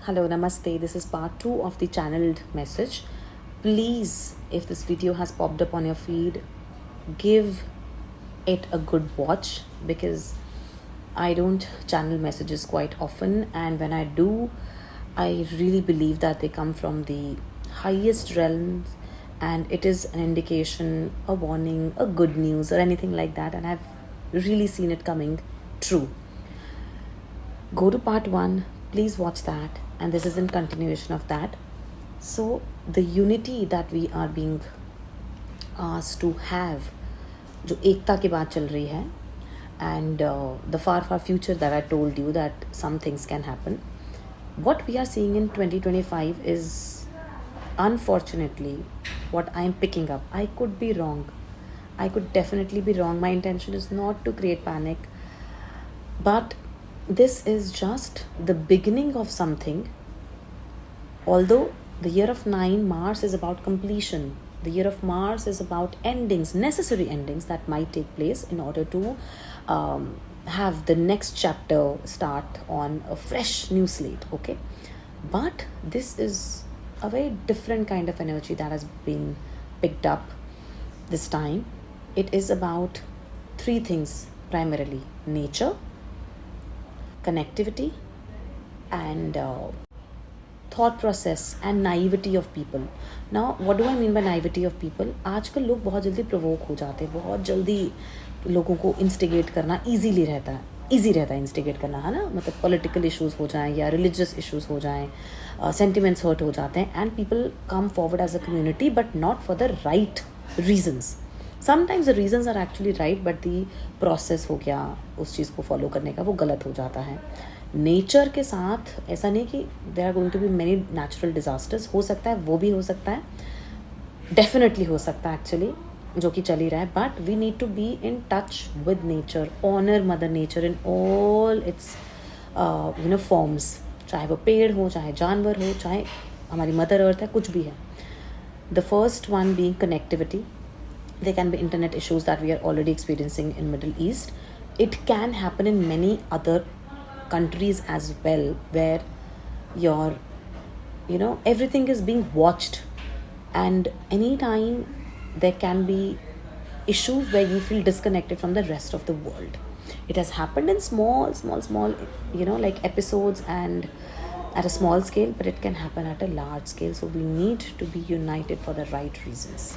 Hello, namaste. This is part 2 of the channeled message. Please, if this video has popped up on your feed, give it a good watch because I don't channel messages quite often, and when I do, I really believe that they come from the highest realms and it is an indication, a warning, a good news, or anything like that. And I've really seen it coming true. Go to part 1, please watch that, and this is in continuation of that. So the unity that we are being asked to have, जो एकता की बात चल रही है, and the far future that I told you that some things can happen, what we are seeing in 2025 is unfortunately what I'm picking up. I could be wrong, I could definitely be wrong. My intention is not to create panic, but this is just the beginning of something. Although the year of 9, Mars is about completion. The year of Mars is about endings, necessary endings that might take place in order to have the next chapter start on a fresh new slate, okay? But this is a very different kind of energy that has been picked up this time. It is about 3 things primarily: nature, connectivity, and thought process and naivety of people. Now, what do I mean by naivety of people? आजकल लोग बहुत जल्दी provoke हो जाते हैं, बहुत जल्दी लोगों को इंस्टिगेट करना ईजी रहता है इंस्टिगेट करना, है ना? मतलब पॉलिटिकल इश्यूज़ हो जाएं या रिलीजियस इश्यूज़ हो जाएं, सेंटिमेंट्स हर्ट हो जाते हैं, and people come forward as a community but not for the right reasons. Sometimes the reasons are actually right, but the process हो गया उस चीज़ को फॉलो करने का, वो गलत हो जाता है. नेचर के साथ ऐसा नहीं कि there are going to be many natural disasters. हो सकता है, वो भी हो सकता है, डेफिनेटली हो सकता है एक्चुअली, जो कि चल ही रहा है. But we need to be in touch with nature, honour mother nature in all its forms. चाहे वो पेड़ हो, चाहे जानवर हो, चाहे हमारी मदर अर्थ है, कुछ भी है. The first one being connectivity. There can be internet issues that we are already experiencing in Middle East. It can happen in many other countries as well, where everything is being watched, and anytime there can be issues where you feel disconnected from the rest of the world. It has happened in small like episodes and at a small scale, but it can happen at a large scale. So we need to be united for the right reasons.